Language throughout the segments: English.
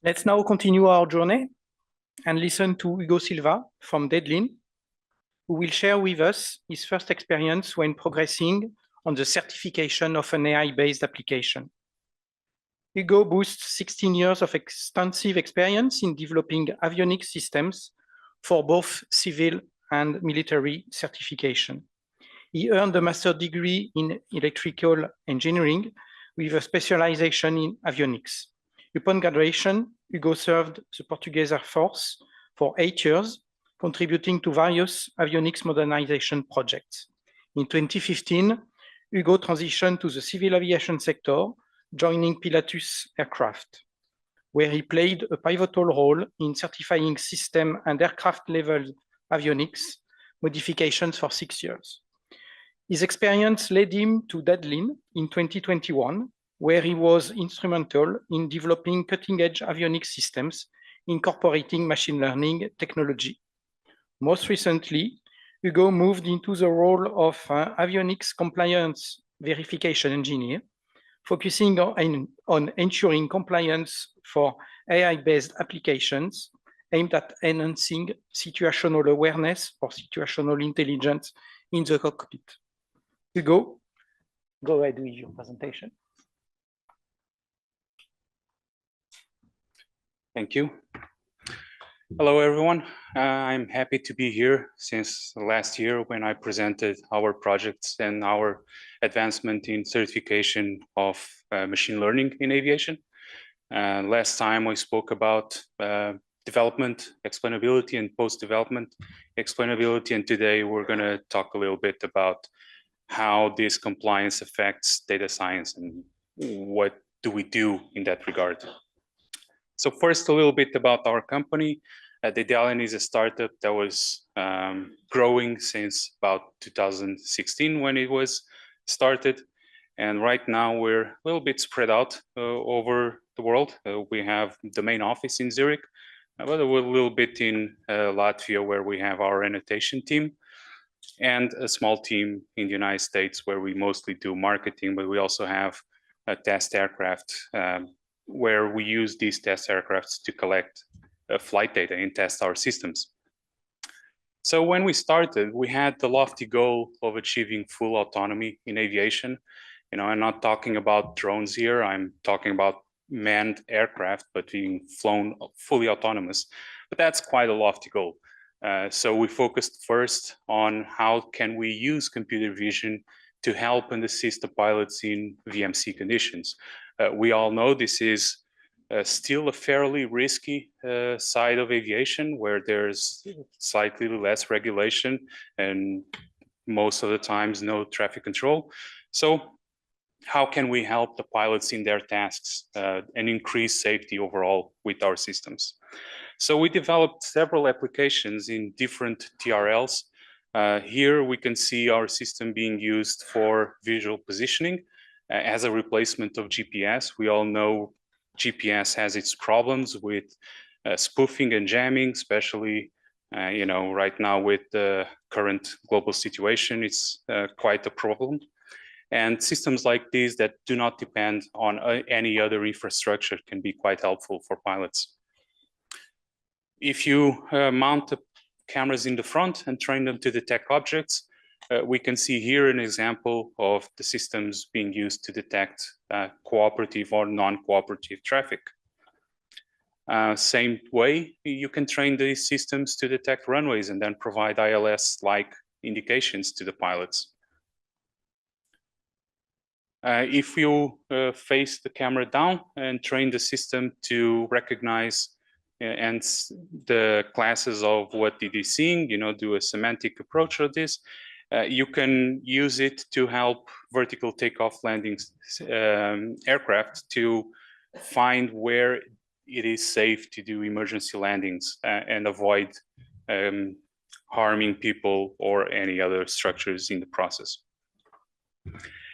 Let's now continue our journey and listen to Hugo Silva from Daedalean, who will share with us his first experience when progressing on the certification of an AI-based application. Hugo boasts 16 years of extensive experience in developing avionics systems for both civil and military certification. He earned a master's degree in electrical engineering with a specialization in avionics. Upon graduation, Hugo served the Portuguese Air Force for 8 years, contributing to various avionics modernization projects. In 2015, Hugo transitioned to the civil aviation sector, joining Pilatus Aircraft, where he played a pivotal role in certifying system and aircraft-level avionics modifications for 6 years. His experience led him to Daedalean in 2021, where he was instrumental in developing cutting-edge avionics systems incorporating machine learning technology. Most recently, Hugo moved into the role of avionics compliance verification engineer, focusing on ensuring compliance for AI-based applications aimed at enhancing situational awareness or situational intelligence in the cockpit. Hugo, go ahead with your presentation. Thank you. Hello, everyone. I'm happy to be here since last year when I presented our projects and our advancement in certification of machine learning in aviation. Last time we spoke about development, explainability, and post-development explainability, and today we're going to talk a little bit about how this compliance affects data science and what do we do in that regard. So first, a little bit about our company. Daedalean is a startup that was growing since about 2016 when it was started. And right now we're a little bit spread out over the world. We have the main office in Zurich, but we're a little bit in Latvia where we have our annotation team, and a small team in the United States where we mostly do marketing, but we also have a test aircraft where we use these test aircrafts to collect flight data and test our systems. So when we started, we had the lofty goal of achieving full autonomy in aviation. You know, I'm not talking about drones here, I'm talking about manned aircraft, but being flown fully autonomous. But that's quite a lofty goal. So we focused first on how can we use computer vision to help and assist the pilots in VMC conditions. We all know this is still a fairly risky side of aviation where there's slightly less regulation and most of the times no traffic control. So how can we help the pilots in their tasks and increase safety overall with our systems? So we developed several applications in different TRLs. Here we can see our system being used for visual positioning as a replacement of GPS. We all know GPS has its problems with spoofing and jamming, especially you know, right now with the current global situation, it's quite a problem. And systems like these that do not depend on any other infrastructure can be quite helpful for pilots. If you mount the cameras in the front and train them to detect objects, we can see here an example of the systems being used to detect cooperative or non-cooperative traffic. Same way, you can train these systems to detect runways and then provide ILS-like indications to the pilots. If you face the camera down and train the system to recognize and the classes of what it is seeing, you know, do a semantic approach of this, you can use it to help vertical takeoff landings aircraft to find where it is safe to do emergency landings and avoid harming people or any other structures in the process.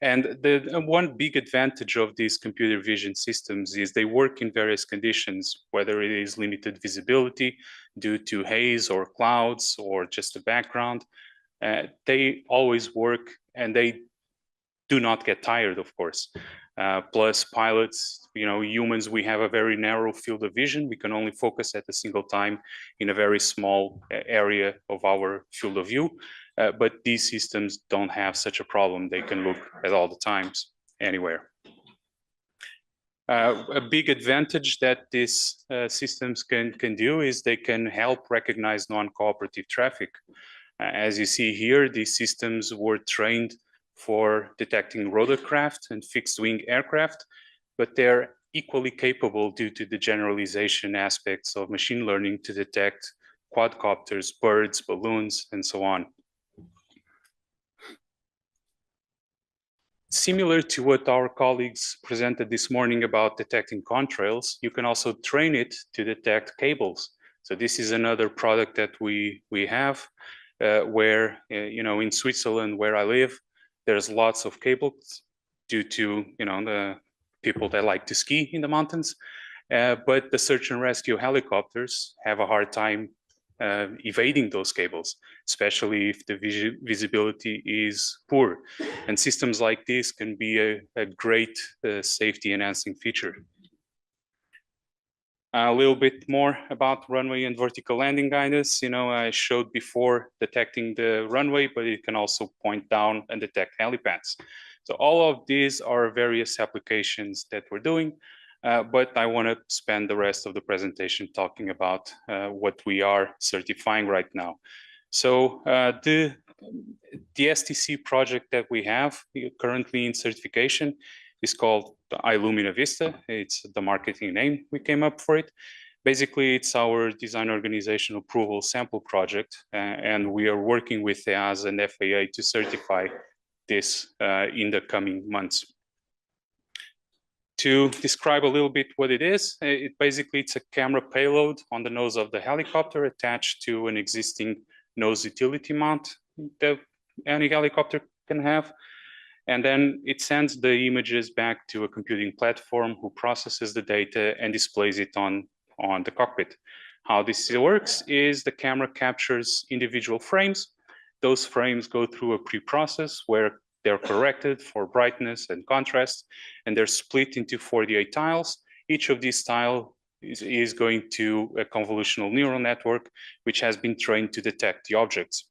And the one big advantage of these computer vision systems is they work in various conditions, whether it is limited visibility due to haze or clouds or just a background. They always work and they do not get tired, of course. Plus pilots, humans, we have a very narrow field of vision. We can only focus at a single time in a very small area of our field of view. But these systems don't have such a problem. They can look at all the times, anywhere. A big advantage that these systems can do is they can help recognize non-cooperative traffic. As you see here, these systems were trained for detecting rotorcraft and fixed-wing aircraft, but they're equally capable due to the generalization aspects of machine learning to detect quadcopters, birds, balloons, and so on. Similar to what our colleagues presented this morning about detecting contrails, you can also train it to detect cables. So this is another product that we have where, in Switzerland, where I live, there's lots of cables due to, the people that like to ski in the mountains. But the search and rescue helicopters have a hard time evading those cables, especially if the visibility is poor. And systems like this can be a great safety enhancing feature. A little bit more about runway and vertical landing guidance. I showed before detecting the runway, but it can also point down and detect helipads. So all of these are various applications that we're doing. But I want to spend the rest of the presentation talking about what we are certifying right now. So the STC project that we have currently in certification is called the Ailumina Vista. It's the marketing name we came up for it. Basically, it's our design organization approval sample project, and we are working with EASA and FAA to certify this in the coming months. To describe a little bit what it is, it's a camera payload on the nose of the helicopter attached to an existing nose utility mount that any helicopter can have. And then it sends the images back to a computing platform who processes the data and displays it on the cockpit. How this works is the camera captures individual frames. Those frames go through a pre-process where they're corrected for brightness and contrast, and they're split into 48 tiles. Each of these tiles is going to a convolutional neural network, which has been trained to detect the objects.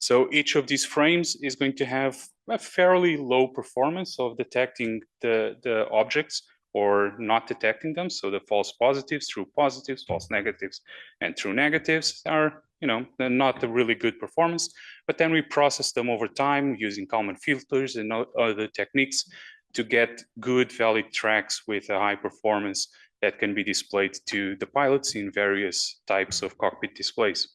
So each of these frames is going to have a fairly low performance of detecting the objects or not detecting them. So the false positives, true positives, false negatives, and true negatives are, they're not a really good performance. But then we process them over time using Kalman filters and other techniques to get good valid tracks with a high performance that can be displayed to the pilots in various types of cockpit displays.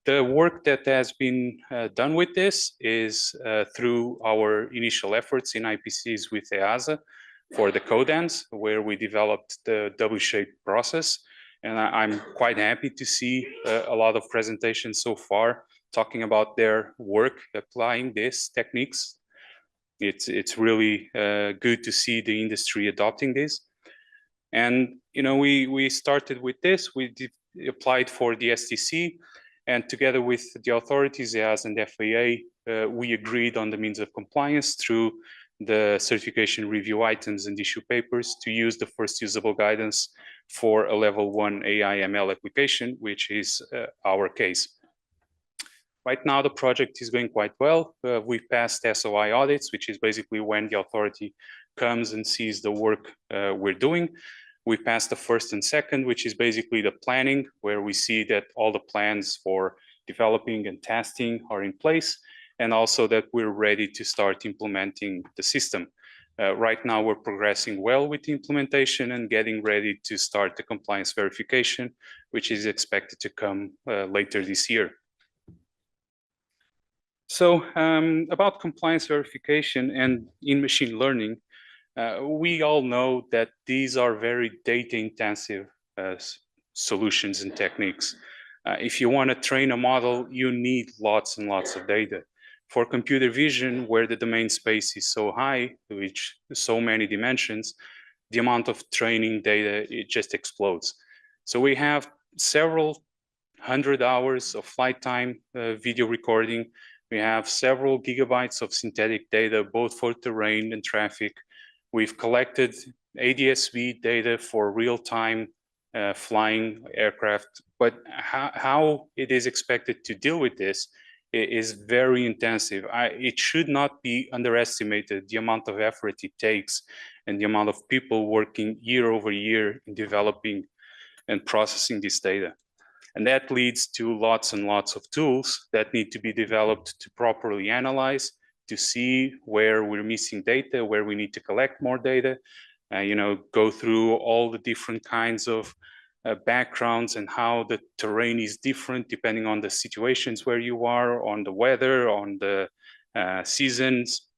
The work that has been done with this is through our initial efforts in IPCs with EASA for the CODANs, where we developed the double-shaped process. And I'm quite happy to see a lot of presentations so far talking about their work applying these techniques. It's really good to see the industry adopting this. And we started with this. We applied for the STC. And together with the authorities, EASA and FAA, we agreed on the means of compliance through the certification review items and issue papers to use the first usable guidance for a level 1 AI/ML application, which is our case. Right now, the project is going quite well. We passed SOI audits, which is basically when the authority comes and sees the work we're doing. We passed the first and second, which is basically the planning, where we see that all the plans for developing and testing are in place, and also that we're ready to start implementing the system. Right now, we're progressing well with the implementation and getting ready to start the compliance verification, which is expected to come later this year. So about compliance verification and in machine learning, we all know that these are very data-intensive solutions and techniques. If you want to train a model, you need lots and lots of data. For computer vision, where the domain space is so high, which so many dimensions, the amount of training data, it just explodes. So we have several 100 hours of flight time video recording. We have several gigabytes of synthetic data, both for terrain and traffic. We've collected ADS-B data for real-time flying aircraft, but how it is expected to deal with this is very intensive. It should not be underestimated, the amount of effort it takes and the amount of people working year over year in developing and processing this data. And that leads to lots and lots of tools that need to be developed to properly analyze, to see where we're missing data, where we need to collect more data, go through all the different kinds of backgrounds and how the terrain is different depending on the situations where you are, on the weather, on the seasons,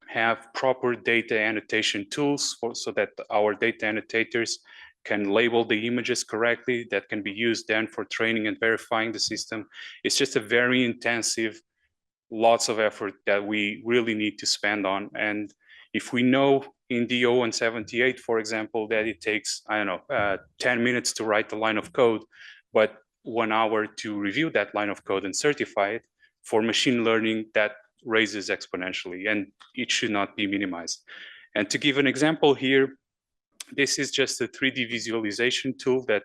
have proper data annotation tools so that our data annotators can label the images correctly, that can be used then for training and verifying the system. It's just a very intensive, lots of effort that we really need to spend on. And if we know in the 0178, for example, that it takes, 10 minutes to write the line of code, but 1 hour to review that line of code and certify it, for machine learning, that raises exponentially, and it should not be minimized. And to give an example here, this is just a 3D visualization tool that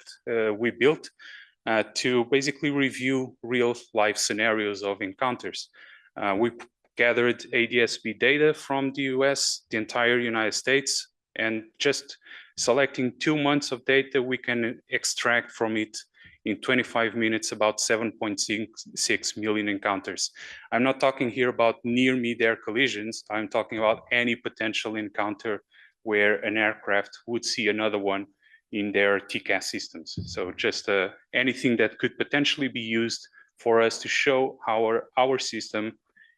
we built to basically review real life scenarios of encounters. We gathered ADS-B data from the US, the entire United States, and just selecting 2 months of data, we can extract from it in 25 minutes about 7.6 million encounters. I'm not talking here about near mid-air collisions. I'm talking about any potential encounter where an aircraft would see another one in their TCAS systems. So just anything that could potentially be used for us to show how our system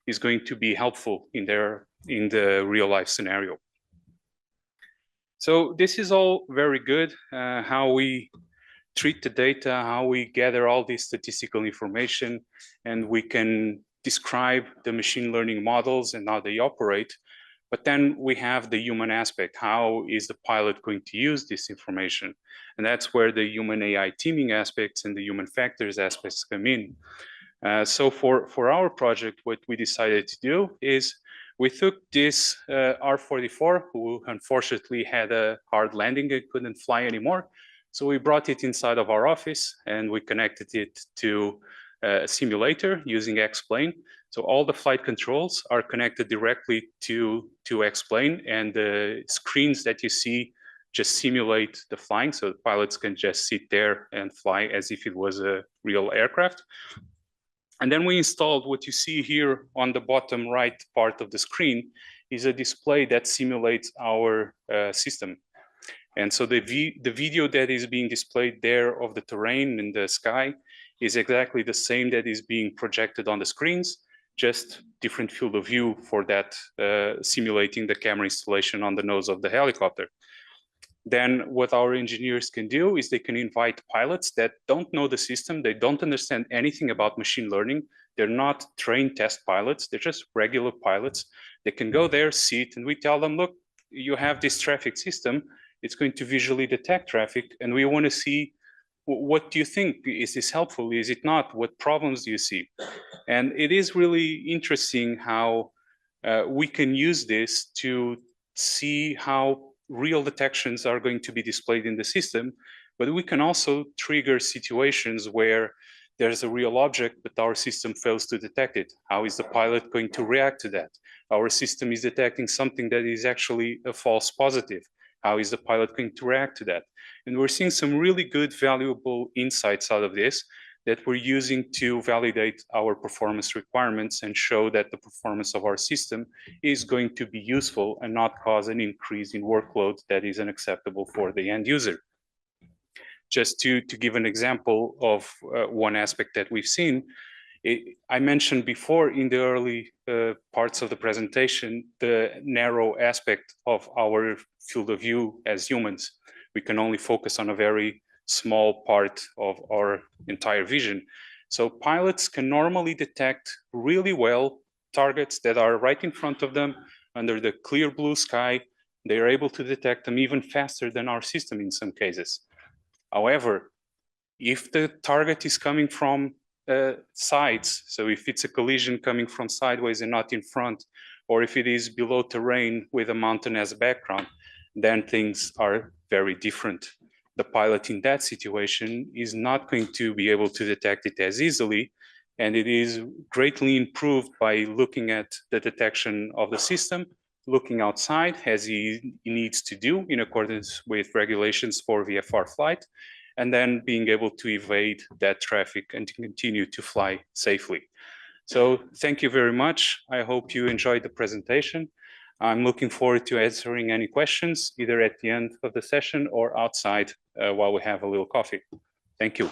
is going to be helpful in the real life scenario. So this is all very good, how we treat the data, how we gather all this statistical information, and we can describe the machine learning models and how they operate. But then we have the human aspect. How is the pilot going to use this information? And that's where the human AI teaming aspects and the human factors aspects come in. So for our project, what we decided to do is we took this R44, who unfortunately had a hard landing and couldn't fly anymore. So we brought it inside of our office and we connected it to a simulator using X-Plane. So all the flight controls are connected directly to X-Plane, and the screens that you see just simulate the flying. So the pilots can just sit there and fly as if it was a real aircraft. And then we installed what you see here on the bottom right part of the screen is a display that simulates our system. And so the video that is being displayed there of the terrain in the sky is exactly the same that is being projected on the screens, just different field of view for that, simulating the camera installation on the nose of the helicopter. Then what our engineers can do is they can invite pilots that don't know the system, they don't understand anything about machine learning, they're not trained test pilots, they're just regular pilots. They can go there, sit, and we tell them, look, you have this traffic system, it's going to visually detect traffic, and we want to see, what do you think? Is this helpful? Is it not? What problems do you see? And it is really interesting how we can use this to see how real detections are going to be displayed in the system, but we can also trigger situations where there's a real object, but our system fails to detect it. How is the pilot going to react to that? Our system is detecting something that is actually a false positive. How is the pilot going to react to that? And we're seeing some really good, valuable insights out of this that we're using to validate our performance requirements and show that the performance of our system is going to be useful and not cause an increase in workload that is unacceptable for the end user. Just to give an example of one aspect that we've seen, I mentioned before in the early parts of the presentation, the narrow aspect of our field of view as humans. We can only focus on a very small part of our entire vision. So pilots can normally detect really well targets that are right in front of them under the clear blue sky. They are able to detect them even faster than our system in some cases. However, If the target is coming from sides, so if it's a collision coming from sideways and not in front, or if it is below terrain with a mountain as a background, then things are very different. The pilot in that situation is not going to be able to detect it as easily, and it is greatly improved by looking at the detection of the system, looking outside as he needs to do in accordance with regulations for VFR flight, and then being able to evade that traffic and to continue to fly safely. So thank you very much. I hope you enjoyed the presentation. I'm looking forward to answering any questions, either at the end of the session or outside while we have a little coffee. Thank you.